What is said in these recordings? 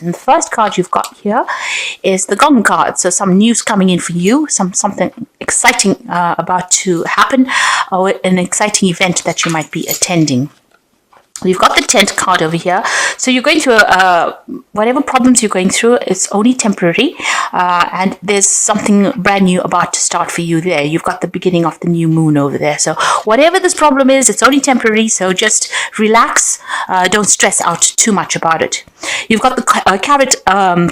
event. And the first card you've got here is the Gong card. So some news coming in for you, something exciting about to happen, or an exciting event that you might be attending. We've got the 10th card over here. So you're going through whatever problems you're going through, it's only temporary. And there's something brand new about to start for you there. You've got the beginning of the new moon over there. So whatever this problem is, it's only temporary. So just relax. Don't stress out too much about it. You've got the carrot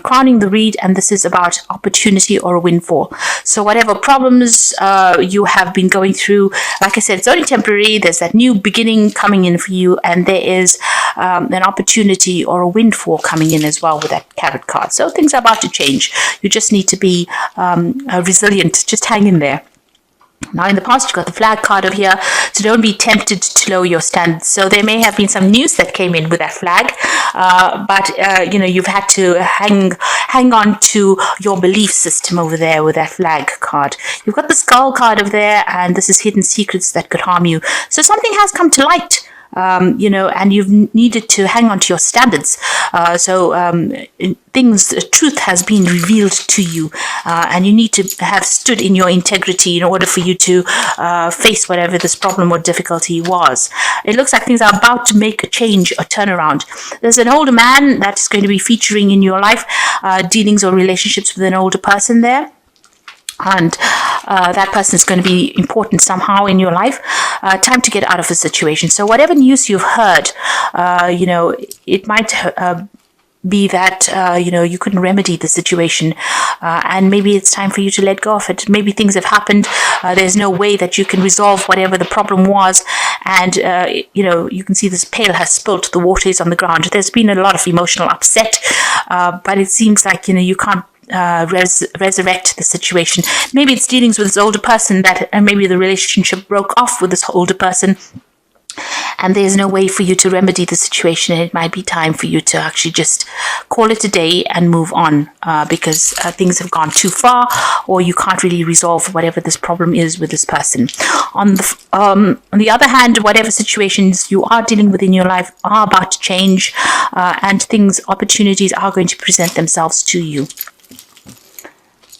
crowning the reed, and this is about opportunity or a windfall. So whatever problems you have been going through, like I said, it's only temporary. There's that new beginning coming in for you, and there is an opportunity or a windfall coming in as well with that carrot card. So things are about to change. You just need to be resilient. Just hang in there. Now, in the past, you've got the flag card over here, so don't be tempted to lower your standards. So there may have been some news that came in with that flag, but you've had to hang on to your belief system over there with that flag card. You've got the skull card over there, and this is hidden secrets that could harm you. So something has come to light. And you've needed to hang on to your standards. Truth has been revealed to you, and you need to have stood in your integrity in order for you to face whatever this problem or difficulty was. It looks like things are about to make a change, a turnaround. There's an older man that's going to be featuring in your life, dealings or relationships with an older person there. And that person is going to be important somehow in your life. Time to get out of the situation. So whatever news you've heard, it might be that, you couldn't remedy the situation. And maybe it's time for you to let go of it. Maybe things have happened. There's no way that you can resolve whatever the problem was. And, you can see this pail has spilt. The water is on the ground. There's been a lot of emotional upset. But it seems like, you can't resurrect the situation. Maybe it's dealings with this older person that maybe the relationship broke off with this older person, and there's no way for you to remedy the situation, and it might be time for you to actually just call it a day and move on, because things have gone too far, or you can't really resolve whatever this problem is with this person. On the other hand, whatever situations you are dealing with in your life are about to change, and opportunities are going to present themselves to you.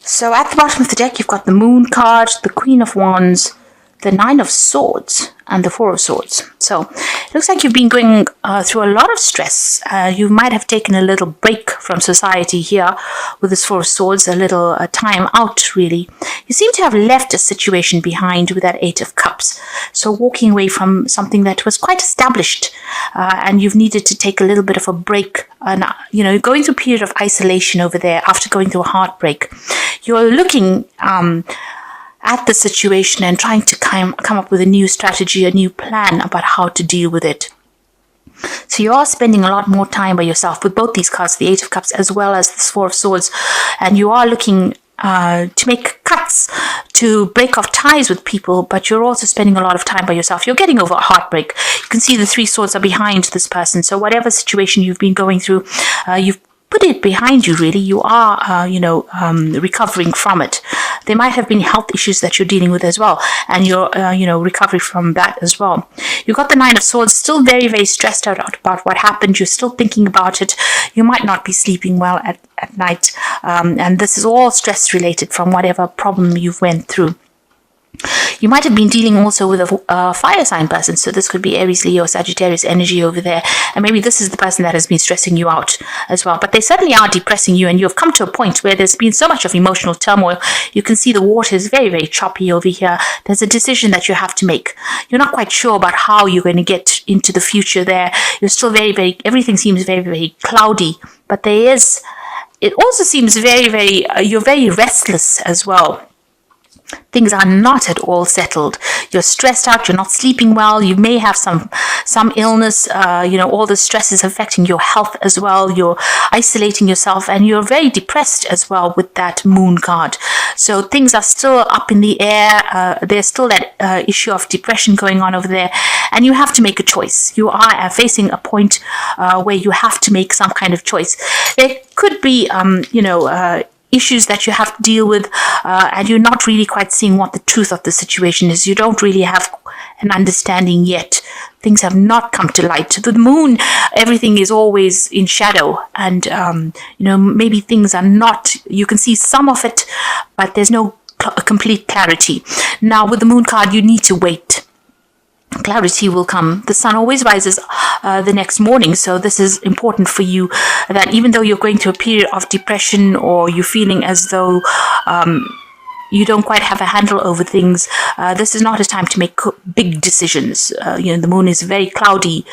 So at the bottom of the deck, you've got the Moon card, the Queen of Wands, the Nine of Swords, and the Four of Swords. So it looks like you've been going through a lot of stress. You might have taken a little break from society here with this Four of Swords, a little time out, really. You seem to have left a situation behind with that Eight of Cups. So walking away from something that was quite established, and you've needed to take a little bit of a break. And, going through a period of isolation over there after going through a heartbreak. You're looking at the situation and trying to come up with a new strategy, a new plan about how to deal with it. So you are spending a lot more time by yourself with both these cards, the Eight of Cups as well as this Four of Swords, and you are looking to make cuts, to break off ties with people, but you're also spending a lot of time by yourself. You're getting over a heartbreak. You can see the Three Swords are behind this person. So whatever situation you've been going through, you've put it behind you, really. You are, recovering from it. There might have been health issues that you're dealing with as well, and you're, recovering from that as well. You've got the Nine of Swords, still very, very stressed out about what happened. You're still thinking about it. You might not be sleeping well at night, and this is all stress related from whatever problem you've went through. You might have been dealing also with a fire sign person, so this could be Aries, Leo, Sagittarius energy over there, and maybe this is the person that has been stressing you out as well. But they certainly are depressing you, and you've come to a point where there's been so much of emotional turmoil. You can see the water is very, very choppy over here. There's a decision that you have to make. You're not quite sure about how you're going to get into the future there. You're still very, very, everything seems very, very cloudy, but it also seems very, very, you're very restless as well. Things are not at all settled. You're stressed out. You're not sleeping well. You may have some illness. All the stress is affecting your health as well. You're isolating yourself, and you're very depressed as well with that Moon card. So things are still up in the air. There's still that issue of depression going on over there, and you have to make a choice. You are facing a point where you have to make some kind of choice. There could be, issues that you have to deal with, and you're not really quite seeing what the truth of the situation is. You don't really have an understanding yet. Things have not come to light. To the moon, everything is always in shadow, and maybe things are not. You can see some of it, but there's no complete clarity. Now, with the moon card, you need to wait. Clarity will come. The sun always rises the next morning, so this is important for you, that even though you're going through a period of depression, or you're feeling as though you don't quite have a handle over things, this is not a time to make big decisions. The moon is a very cloudy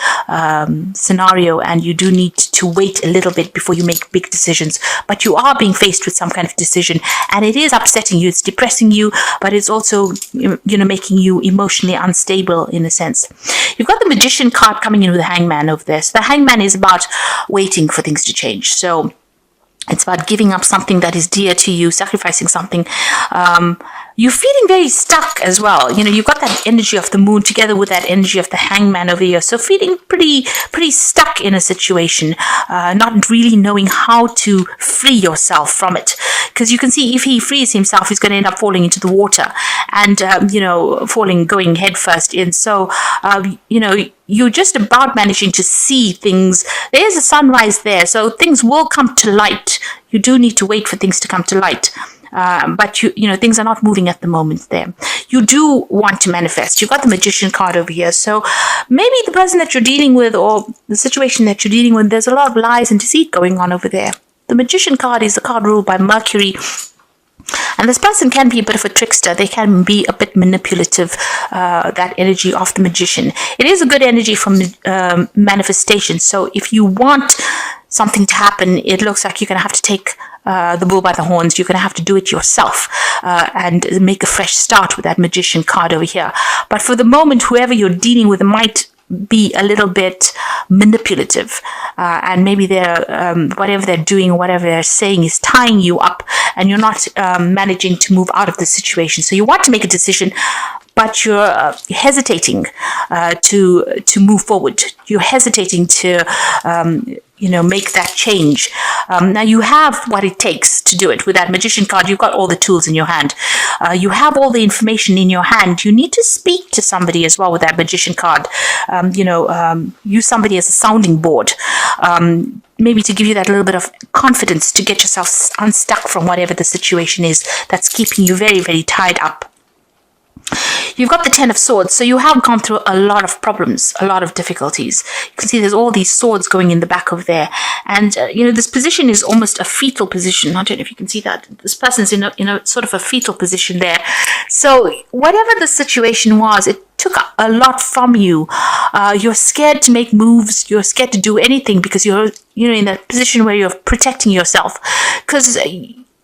scenario, and you do need to wait a little bit before you make big decisions. But you are being faced with some kind of decision, and it is upsetting you, it's depressing you, but it's also making you emotionally unstable in a sense. You've got the Magician card coming in with the Hangman over there. So the Hangman is about waiting for things to change. So it's about giving up something that is dear to you, sacrificing something. You're feeling very stuck as well. You've got that energy of the moon together with that energy of the Hangman over here. So feeling pretty stuck in a situation, not really knowing how to free yourself from it. Because you can see if he frees himself, he's going to end up falling into the water and, going head first in. So, you're just about managing to see things. There's a sunrise there, so things will come to light. You do need to wait for things to come to light. But things are not moving at the moment there. You do want to manifest. You've got the Magician card over here. So maybe the person that you're dealing with, or the situation that you're dealing with, there's a lot of lies and deceit going on over there. The Magician card is the card ruled by Mercury. And this person can be a bit of a trickster. They can be a bit manipulative, that energy of the Magician. It is a good energy from manifestation. So if you want something to happen, it looks like you're going to have to take the bull by the horns. You're going to have to do it yourself and make a fresh start with that Magician card over here. But for the moment, whoever you're dealing with might be a little bit manipulative, and maybe they're whatever they're doing, whatever they're saying is tying you up, and you're not managing to move out of the situation. So you want to make a decision, but you're hesitating to move forward. You're hesitating to make that change. Now you have what it takes to do it. With that Magician card, you've got all the tools in your hand. You have all the information in your hand. You need to speak to somebody as well with that Magician card. Use somebody as a sounding board. Maybe to give you that little bit of confidence to get yourself unstuck from whatever the situation is that's keeping you very, very tied up. You've got the Ten of Swords, so you have gone through a lot of problems, a lot of difficulties. You can see there's all these swords going in the back of there. And, this position is almost a fetal position. I don't know if you can see that. This person's in a sort of a fetal position there. So whatever the situation was, it took a lot from you. You're scared to make moves. You're scared to do anything because you're in that position where you're protecting yourself. Because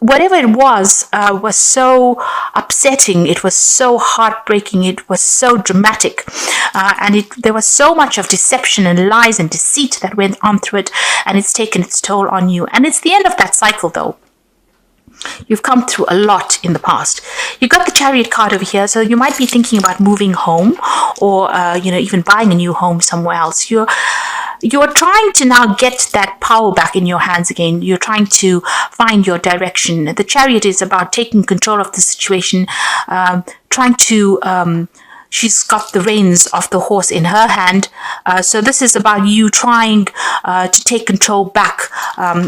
whatever it was so upsetting. It was so heartbreaking. It was so dramatic. And there was so much of deception and lies and deceit that went on through it. And it's taken its toll on you. And it's the end of that cycle, though. You've come through a lot in the past. You've got the Chariot card over here. So you might be thinking about moving home or, even buying a new home somewhere else. You're trying to now get that power back in your hands again. You're trying to find your direction. The Chariot is about taking control of the situation, trying to she's got the reins of the horse in her hand. So this is about you trying to take control back.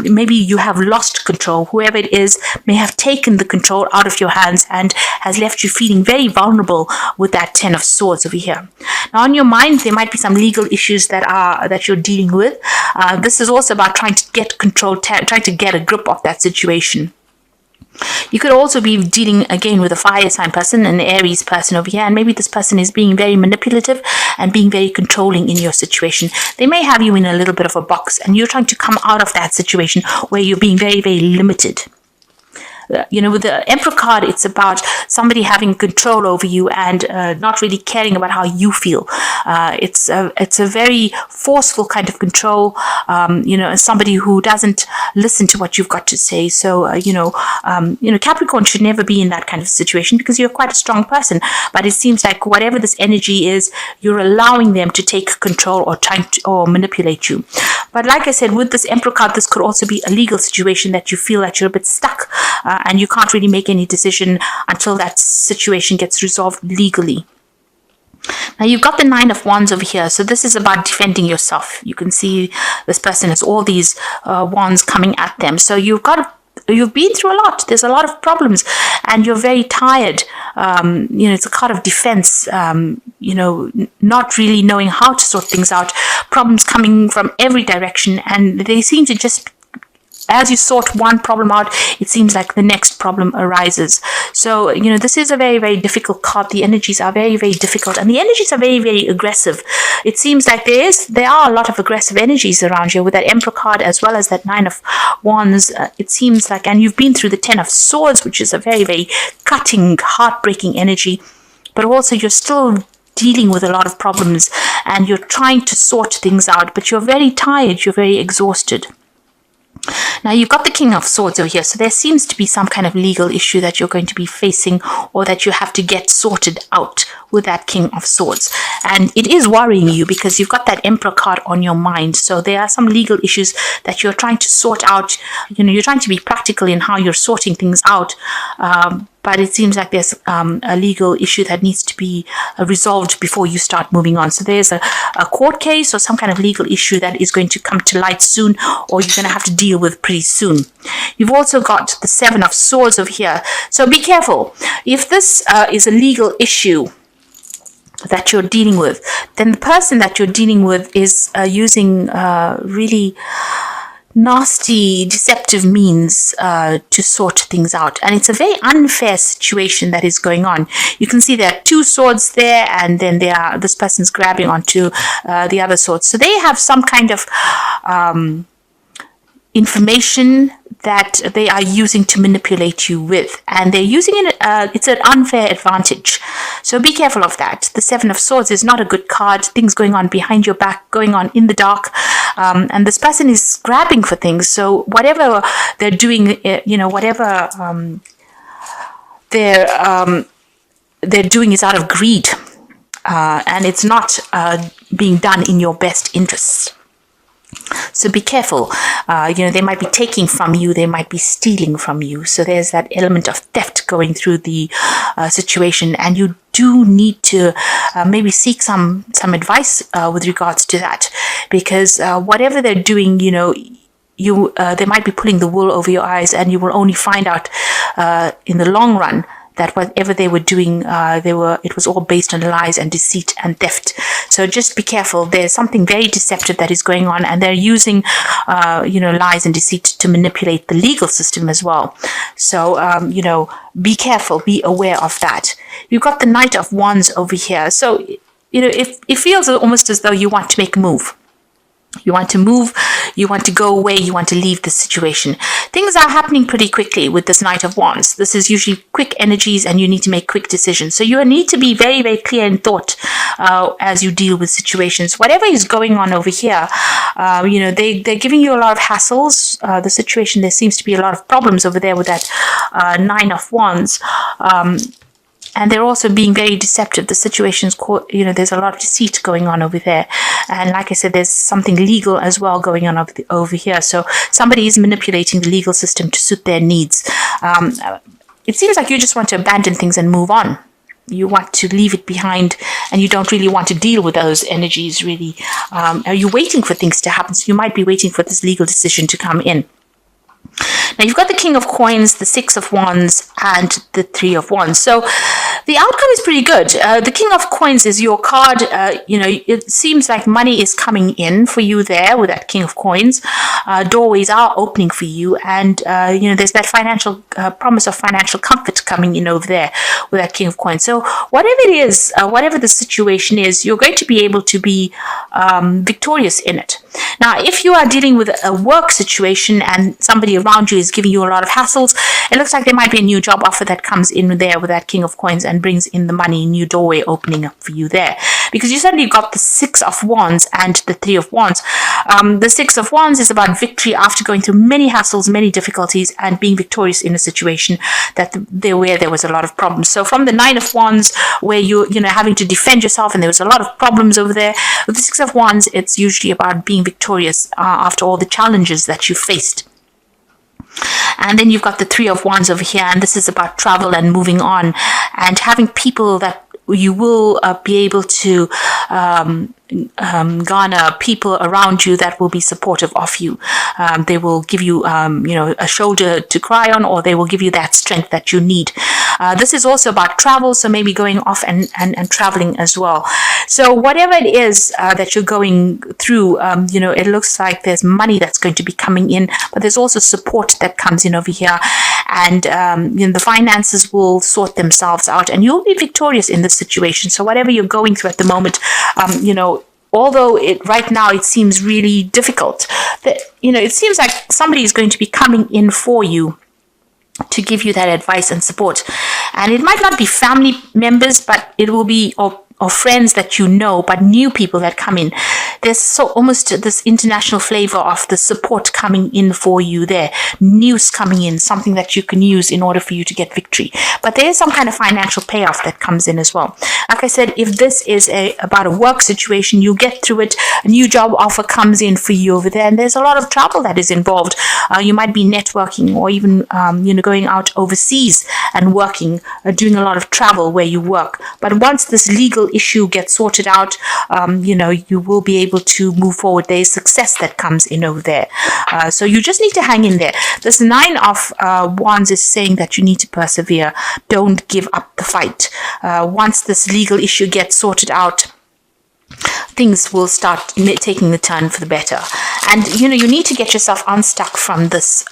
Maybe you have lost control. Whoever it is may have taken the control out of your hands and has left you feeling very vulnerable with that Ten of Swords over here. Now, on your mind, there might be some legal issues that you're dealing with. This is also about trying to get control, trying to get a grip of that situation. You could also be dealing again with a fire sign person, an Aries person over here, and maybe this person is being very manipulative and being very controlling in your situation. They may have you in a little bit of a box and you're trying to come out of that situation where you're being very, very limited. with the Emperor card, it's about somebody having control over you and not really caring about how you feel. It's a very forceful kind of control, somebody who doesn't listen to what you've got to say. So, Capricorn should never be in that kind of situation because you're quite a strong person. But it seems like whatever this energy is, you're allowing them to take control or trying to or manipulate you. But like I said, with this Emperor card, this could also be a legal situation that you feel that you're a bit stuck and you can't really make any decision until that situation gets resolved legally. Now you've got the Nine of Wands over here. So this is about defending yourself. You can see this person has all these wands coming at them. So you've been through a lot. There's a lot of problems and you're very tired. It's a card of defense, not really knowing how to sort things out. Problems coming from every direction and they seem to just, as you sort one problem out, it seems like the next problem arises. So, this is a very, very difficult card. The energies are very, very difficult and the energies are very, very aggressive. It seems like there are a lot of aggressive energies around you with that Emperor card as well as that Nine of Wands. It seems like, and you've been through the Ten of Swords, which is a very, very cutting, heartbreaking energy, but also you're still dealing with a lot of problems and you're trying to sort things out, but you're very tired, you're very exhausted. Now you've got the King of Swords over here, so there seems to be some kind of legal issue that you're going to be facing or that you have to get sorted out with that King of Swords. And it is worrying you because you've got that Emperor card on your mind. So there are some legal issues that you're trying to sort out. You're trying to be practical in how you're sorting things out. But it seems like there's a legal issue that needs to be resolved before you start moving on. So there's a court case or some kind of legal issue that is going to come to light soon or you're going to have to deal with pretty soon. You've also got the Seven of Swords over here. So be careful. If this is a legal issue that you're dealing with, then the person that you're dealing with is using really nasty, deceptive means to sort things out. And it's a very unfair situation that is going on. You can see there are two swords there, and then this person's grabbing onto the other sword. So they have some kind of information that they are using to manipulate you with, and they're using it, it's an unfair advantage. So be careful of that. The Seven of Swords is not a good card. Things going on behind your back, going on in the dark, and this person is grabbing for things. So whatever they're doing, whatever they're doing is out of greed, and it's not being done in your best interests. So be careful. They might be taking from you, they might be stealing from you. So there's that element of theft going through the situation, and you do need to maybe seek some advice with regards to that, because whatever they're doing, they might be pulling the wool over your eyes, and you will only find out in the long run that whatever they were doing, it was all based on lies and deceit and theft. So just be careful. There's something very deceptive that is going on, and they're using, lies and deceit to manipulate the legal system as well. So, be careful, be aware of that. You've got the Knight of Wands over here. So, it feels almost as though you want to make a move. You want to move, you want to go away, you want to leave the situation. Things are happening pretty quickly with this Knight of Wands. This is usually quick energies and you need to make quick decisions. So you need to be very, very clear in thought as you deal with situations. Whatever is going on over here, they're giving you a lot of hassles. The situation, there seems to be a lot of problems over there with that Nine of Wands. And they're also being very deceptive. The situation's, there's a lot of deceit going on over there. And like I said, there's something legal as well going on over here. So somebody is manipulating the legal system to suit their needs. It seems like you just want to abandon things and move on. You want to leave it behind, and you don't really want to deal with those energies, really. Are you waiting for things to happen? So you might be waiting for this legal decision to come in. Now you've got the King of Coins, the Six of Wands, and the Three of Wands. So the outcome is pretty good. The King of Coins is your card. It seems like money is coming in for you there with that King of Coins. Doorways are opening for you, and there's that financial promise of financial comfort coming in over there with that King of Coins. So whatever it is, whatever the situation is, you're going to be able to be victorious in it. Now, if you are dealing with a work situation and somebody around you is giving you a lot of hassles, it looks like there might be a new job offer that comes in there with that King of Coins and brings in the money, new doorway opening up for you there. Because you suddenly got the Six of Wands and the Three of Wands. The Six of Wands is about victory after going through many hassles, many difficulties, and being victorious in a situation where there was a lot of problems. So from the Nine of Wands, where you having to defend yourself and there was a lot of problems over there, with the Six of Wands, it's usually about being victorious after all the challenges that you faced. And then you've got the Three of Wands over here, and this is about travel and moving on and having people that you will be able to garner people around you that will be supportive of you. They will give you, a shoulder to cry on, or they will give you that strength that you need. This is also about travel, so maybe going off and traveling as well. So whatever it is that you're going through, it looks like there's money that's going to be coming in, but there's also support that comes in over here. And the finances will sort themselves out, and you'll be victorious in this situation. So whatever you're going through at the moment, although right now it seems really difficult, it seems like somebody is going to be coming in for you to give you that advice and support. And it might not be family members, but it will be or friends that you know, but new people that come in. There's so almost this international flavor of the support coming in for you there. News coming in, something that you can use in order for you to get victory. But there is some kind of financial payoff that comes in as well. Like I said, if this is about a work situation, you get through it. A new job offer comes in for you over there, and there's a lot of travel that is involved. You might be networking, or even going out overseas and working, doing a lot of travel where you work. But once this legal issue gets sorted out, you will be able to move forward. There is success that comes in over there. So you just need to hang in there. This Nine of Wands is saying that you need to persevere. Don't give up the fight. Once this legal issue gets sorted out, things will start taking the turn for the better. And you need to get yourself unstuck from this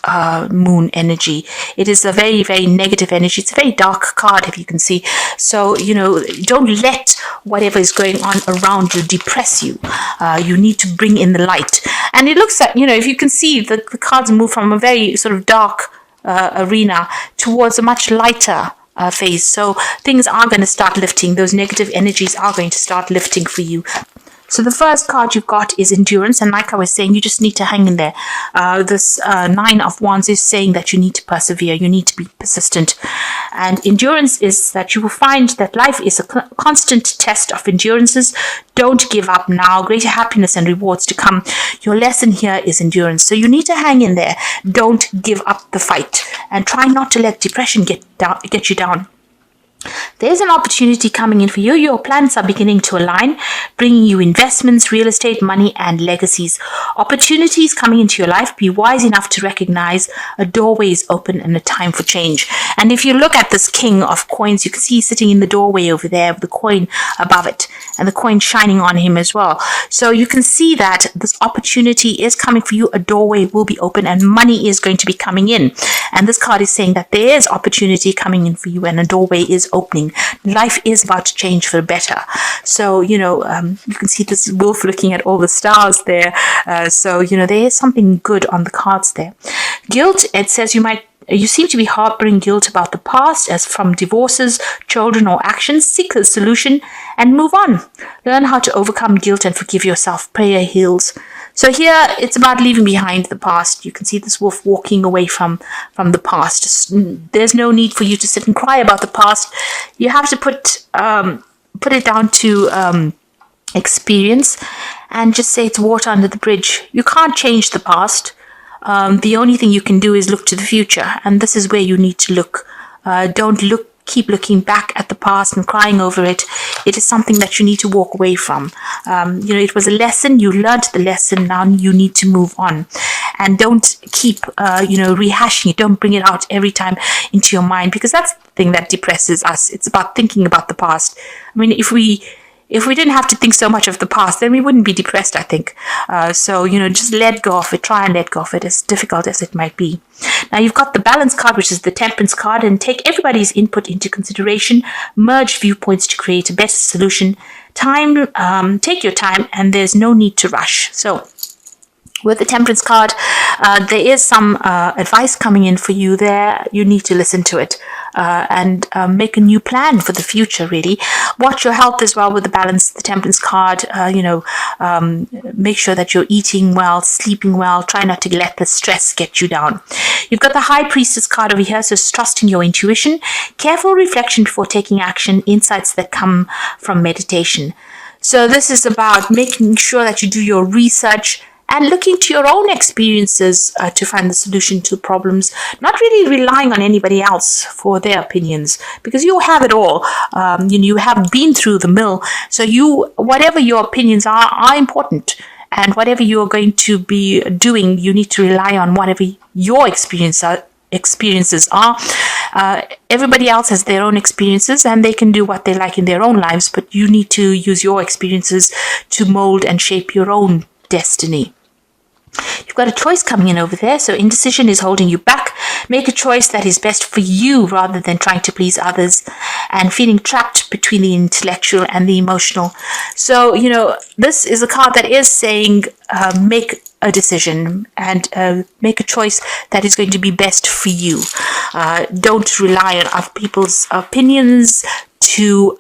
moon energy. It is a very, very negative energy. It's a very dark card, if you can see. So don't let whatever is going on around you depress you. You need to bring in the light. And it looks like, if you can see, the cards move from a very sort of dark arena towards a much lighter phase. So things are going to start lifting. Those negative energies are going to start lifting for you. So the first card you've got is endurance, and like I was saying, you just need to hang in there. This Nine of Wands is saying that you need to persevere, you need to be persistent. And endurance is that you will find that life is a constant test of endurances. Don't give up now. Greater happiness and rewards to come. Your lesson here is endurance. So you need to hang in there. Don't give up the fight, and try not to let depression get you down. There's an opportunity coming in for you. Your plans are beginning to align, bringing you investments, real estate, money, and legacies. Opportunities coming into your life. Be wise enough to recognize a doorway is open and a time for change. And if you look at this King of Coins, you can see sitting in the doorway over there with the coin above it and the coin shining on him as well. So you can see that this opportunity is coming for you. A doorway will be open and money is going to be coming in. And this card is saying that there is opportunity coming in for you and a doorway is opening. Life is about to change for the better. So, you can see this wolf looking at all the stars there. So, there is something good on the cards there. Guilt, it says you seem to be harboring guilt about the past, as from divorces, children, or actions. Seek a solution and move on. Learn how to overcome guilt and forgive yourself. Prayer heals. So here, it's about leaving behind the past. You can see this wolf walking away from the past. There's no need for you to sit and cry about the past. You have to put it down to experience and just say it's water under the bridge. You can't change the past. The only thing you can do is look to the future, and this is where you need to look. Don't keep looking back at the past and crying over it. It is something that you need to walk away from. It was a lesson. You learned the lesson. Now you need to move on, and don't keep rehashing it. Don't bring it out every time into your mind, because that's the thing that depresses us. It's about thinking about the past. I mean, if we didn't have to think so much of the past, then we wouldn't be depressed, I think. So just let go of it. Try and let go of it, as difficult as it might be. Now, you've got the Balance card, which is the Temperance card, and take everybody's input into consideration. Merge viewpoints to create a better solution. Take your time, and there's no need to rush. So With the Temperance card, there is some advice coming in for you there. You need to listen to it and make a new plan for the future, really. Watch your health as well with the Balance, the Temperance card. Make sure that you're eating well, sleeping well. Try not to let the stress get you down. You've got the High Priestess card over here, so it's trusting your intuition. Careful reflection before taking action. Insights that come from meditation. So this is about making sure that you do your research and looking to your own experiences to find the solution to problems, not really relying on anybody else for their opinions, because you have it all. You have been through the mill, so whatever your opinions are important. And whatever you're going to be doing, you need to rely on whatever your experiences are. Everybody else has their own experiences and they can do what they like in their own lives, but you need to use your experiences to mold and shape your own destiny. You've got a choice coming in over there, so indecision is holding you back. Make a choice that is best for you rather than trying to please others, and feeling trapped between the intellectual and the emotional. So, this is a card that is saying make a decision and make a choice that is going to be best for you. Don't rely on other people's opinions to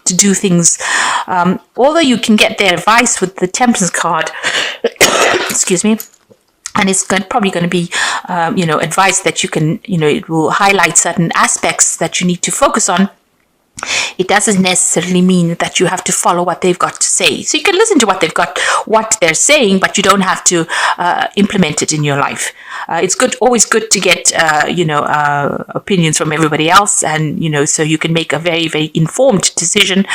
do things. Although you can get their advice with the Temperance card, excuse me, and it's probably going to be, advice that you can, it will highlight certain aspects that you need to focus on. It doesn't necessarily mean that you have to follow what they've got to say. So you can listen to what they're saying, but you don't have to implement it in your life. It's always good to get, opinions from everybody else, and so you can make a very, very informed decision.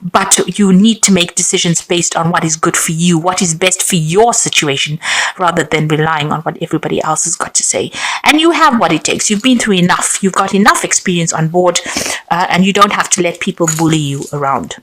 But you need to make decisions based on what is good for you, what is best for your situation, rather than relying on what everybody else has got to say. And you have what it takes. You've been through enough. You've got enough experience on board, and you don't have to let people bully you around.